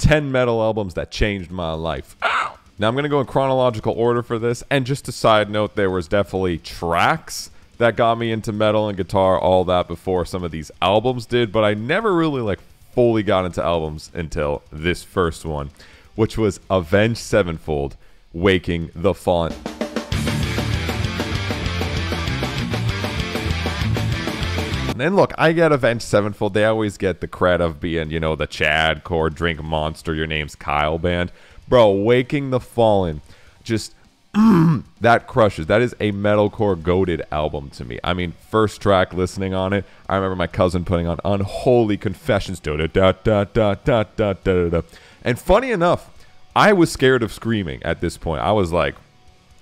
10 metal albums that changed my life. Ow! Now I'm going to go in chronological order for this, and just a side note, there was definitely tracks that got me into metal and guitar, all that before some of these albums did, but I never really like fully got into albums until this first one, which was Avenged Sevenfold, Waking the Fallen. And look, I get Avenged Sevenfold. They always get the cred of being, you know, the Chad core drink monster, your name's Kyle band. Bro, Waking the Fallen, just that crushes. That is a metalcore goated album to me. I mean, first track listening on it, I remember my cousin putting on Unholy Confessions. And funny enough, I was scared of screaming at this point. I was like,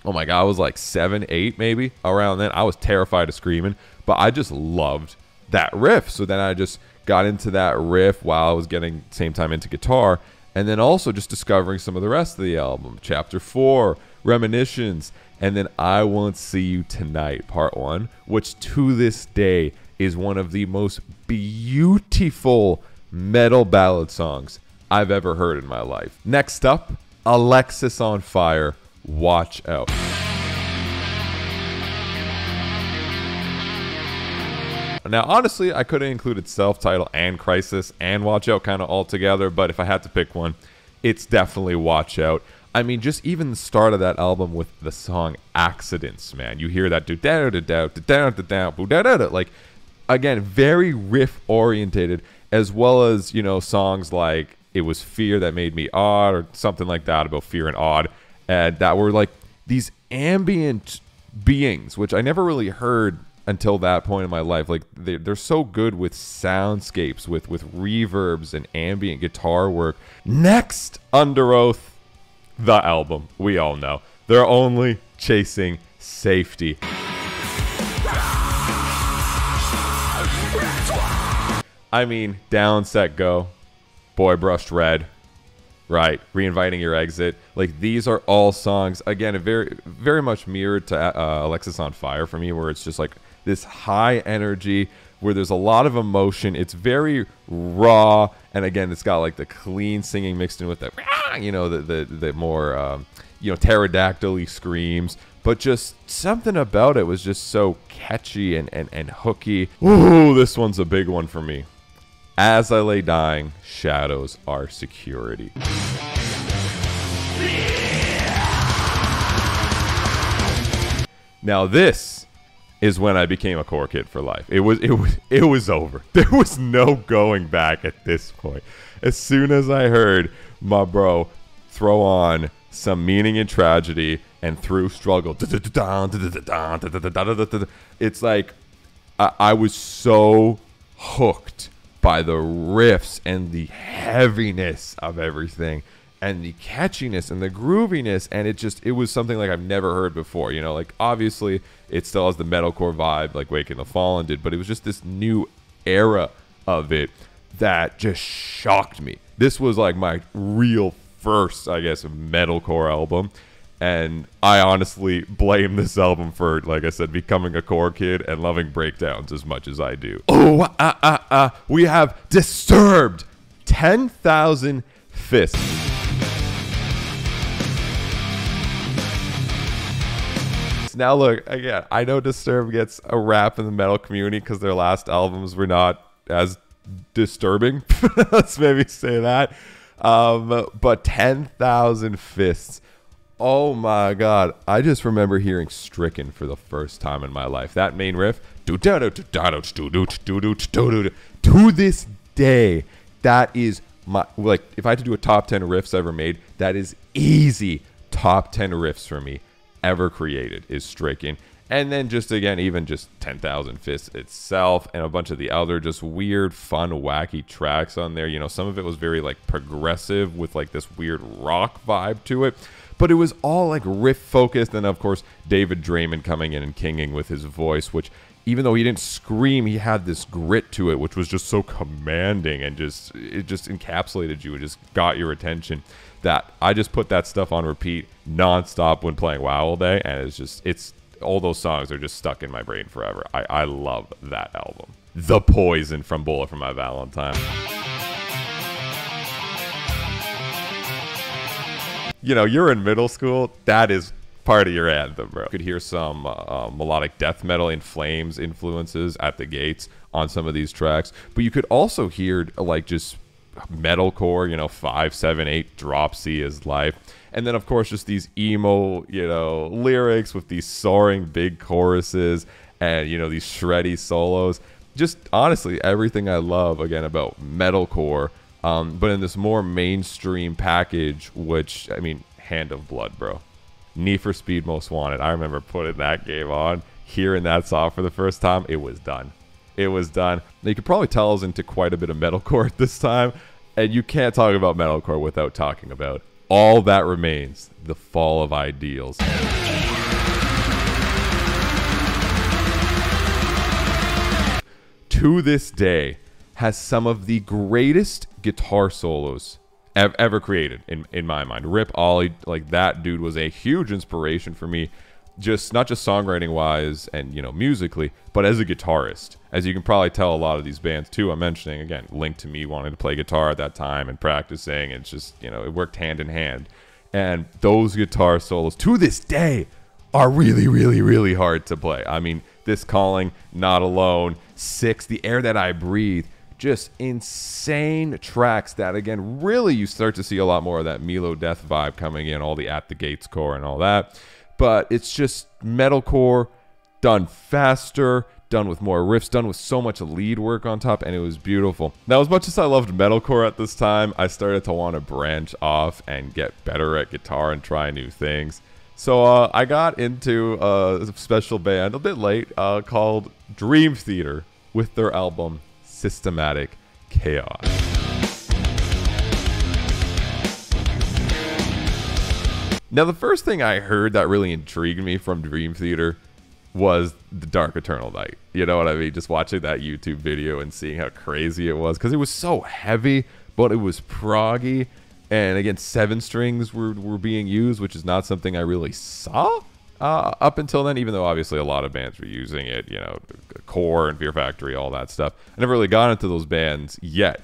oh my God, I was like 7, 8 maybe, around then. I was terrified of screaming, but I just loved that riff. So then I just got into that riff while I was getting same time into guitar, and then also just discovering some of the rest of the album. Chapter 4, Reminiscence, and then I Won't See You Tonight, Part 1, which to this day is one of the most beautiful metal ballad songs I've ever heard in my life. Next up, ALEXISONFIRE, Watch Out. Now, honestly, I could have included Self-Titled and Crisis and Watch Out kind of all together, but if I had to pick one, it's definitely Watch Out. I mean, just even the start of that album with the song Accidents, man. You hear that like, again, very riff-orientated, as well as, you know, songs like It Was Fear That Made Me Odd, or something like that about fear and odd, and that were like these ambient beings, which I never really heard until that point in my life. Like they're so good with soundscapes, with reverbs and ambient guitar work. Next, Under Oath, the album we all know. They're Only Chasing Safety. I mean, Down, Set, Go, Boy Brushed Red, right? Reinviting Your Exit. Like, these are all songs, again, very, very much mirrored to ALEXISONFIRE for me, where it's just like this high energy, where there's a lot of emotion. It's very raw, and again, it's got like the clean singing mixed in with the, you know, the more, you know, pterodactyl-y screams. But just something about it was just so catchy and hooky. Ooh, this one's a big one for me. As I Lay Dying, Shadows Are Security. Now this is when I became a core kid for life. It was over. There was no going back at this point. As soon as I heard my bro throw on Some Meaning in Tragedy and Through Struggle, it's like I was so hooked by the riffs and the heaviness of everything and the catchiness and the grooviness, and it was something like I've never heard before. You know, like obviously it still has the metalcore vibe like Waking the Fallen did, but it was just this new era of it that just shocked me. This was like my real first, I guess, metalcore album, and I honestly blame this album for, like I said, becoming a core kid and loving breakdowns as much as I do. Oh, we have Disturbed, 10,000 Fists. Now look, again, I know Disturbed gets a rap in the metal community because their last albums were not as disturbing. Let's maybe say that. But 10,000 Fists. Oh my God. I just remember hearing Stricken for the first time in my life. That main riff. To this day, that is my, like, if I had to do a top 10 riffs ever made, that is easy top 10 riffs for me ever created, is Stricken. And then just, again, even just 10,000 Fists itself and a bunch of the other just weird, fun, wacky tracks on there. You know, some of it was very like progressive with like this weird rock vibe to it, but it was all like riff focused. And of course, David Draymond coming in and kinging with his voice, which even though he didn't scream, he had this grit to it, which was just so commanding, and it just encapsulated you and just got your attention. That I just put that stuff on repeat nonstop when playing WoW all day, and it's all those songs are just stuck in my brain forever. I love that album. The Poison from Bullet for My Valentine. you know, you're in middle school, that is part of your anthem, bro. You could hear some melodic death metal In Flames influences at the gates on some of these tracks, but you could also hear like just metalcore, you know, 5, 7, 8 drop C is life. And then of course just these emo, you know, lyrics with these soaring big choruses and, you know, these shreddy solos. Just honestly everything I love again about metalcore, but in this more mainstream package, which I mean, Hand of Blood, bro. Need for Speed Most Wanted. I remember putting that game on, hearing that song for the first time. It was done. It was done. Now, you could probably tell I was into quite a bit of metalcore at this time, and you can't talk about metalcore without talking about All That Remains, The Fall of Ideals. To this day, has some of the greatest guitar solos ever created in my mind. Rip Ollie, like that dude was a huge inspiration for me, just not just songwriting wise and, you know, musically, but as a guitarist. As you can probably tell, a lot of these bands too I'm mentioning, again, linked to me wanting to play guitar at that time and practicing. It's just, you know, it worked hand in hand. And those guitar solos to this day are really, really, really hard to play. I mean, This Calling, Not Alone, 6, The Air That I Breathe, just insane tracks that, again, really you start to see a lot more of that Milo Death vibe coming in, all the At the Gates core and all that. But it's just metalcore done faster, done with more riffs, done with so much lead work on top, and it was beautiful. Now, as much as I loved metalcore at this time, I started to want to branch off and get better at guitar and try new things. So I got into a special band a bit late called Dream Theater with their album Systematic Chaos. Now, the first thing I heard that really intrigued me from Dream Theater was the Dark Eternal Night. You know what I mean? Just watching that YouTube video and seeing how crazy it was, because it was so heavy, but it was proggy. And again, 7 strings were being used, which is not something I really saw up until then, even though obviously a lot of bands were using it, you know, Core and Fear Factory, all that stuff. I never really got into those bands yet.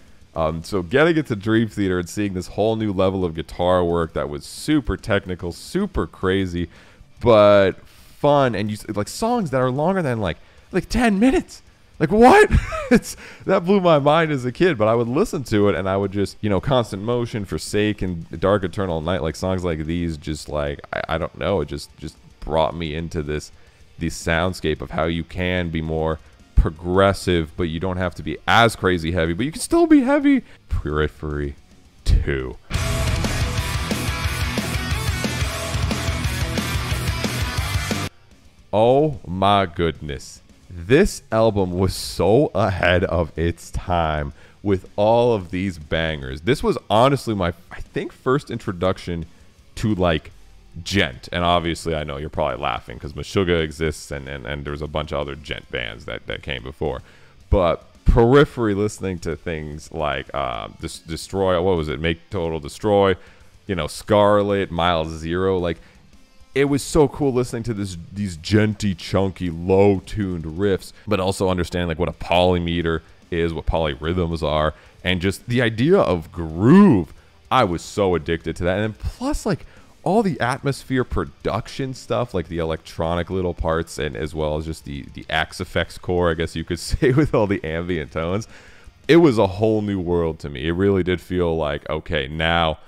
So getting into Dream Theater and seeing this whole new level of guitar work that was super technical, super crazy, but fun, and like songs that are longer than like 10 minutes. Like, what? That blew my mind as a kid, but I would listen to it and I would just, you know, Constant Motion, Forsake, and Dark Eternal Night, like songs like these, just like, I don't know, it just brought me into this soundscape of how you can be more progressive, but you don't have to be as crazy heavy, but you can still be heavy. Periphery II. Oh my goodness. This album was so ahead of its time with all of these bangers. This was honestly my, I think, first introduction to like gent. And obviously I know you're probably laughing because Meshuggah exists and there's a bunch of other gent bands that came before. But Periphery, listening to things like Destroy, what was it? Make Total Destroy, you know, Scarlet, Mile Zero, like, it was so cool listening to these genty, chunky, low-tuned riffs, but also understanding like what a polymeter is, what polyrhythms are, and just the idea of groove. I was so addicted to that. And then plus like all the atmosphere production stuff, like the electronic little parts, and as well as just the Axe Effects core, I guess you could say, with all the ambient tones. It was a whole new world to me. It really did feel like, okay, now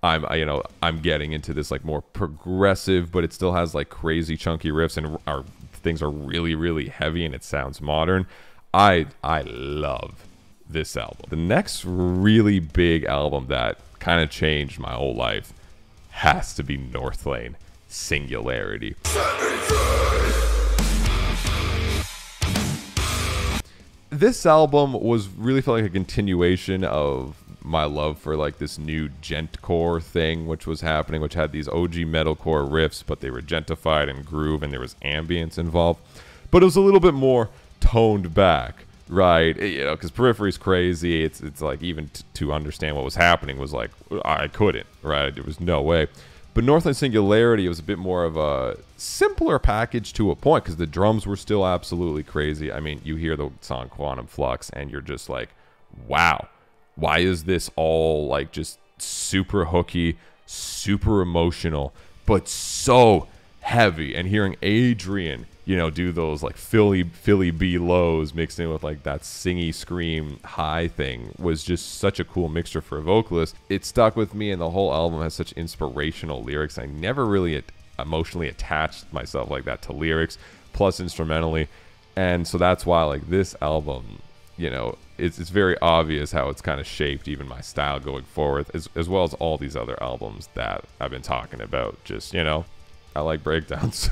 I'm getting into this like more progressive, but it still has like crazy chunky riffs, and things are really, really heavy, and it sounds modern. I love this album. The next really big album that kind of changed my whole life has to be NORTHLANE, Singularity. This album was really felt like a continuation of my love for like this new gentcore thing which was happening, which had these OG metalcore riffs, but they were gentified and groove, and there was ambience involved, but it was a little bit more toned back, right? You know, because Periphery's crazy. It's like even to understand what was happening was like, I couldn't, right? There was no way. But NORTHLANE Singularity was a bit more of a simpler package to a point, because the drums were still absolutely crazy. I mean, you hear the song Quantum Flux and you're just like, wow, why is this all like just super hooky, super emotional, but so heavy. And hearing Adrian, you know, do those like Philly B lows mixed in with like that singy scream high thing was just such a cool mixture for a vocalist. It stuck with me, and the whole album has such inspirational lyrics. I never really emotionally attached myself like that to lyrics, plus instrumentally. And so that's why like this album, you know, it's very obvious how it's kind of shaped even my style going forward, as well as all these other albums that I've been talking about. Just, you know, I like breakdowns.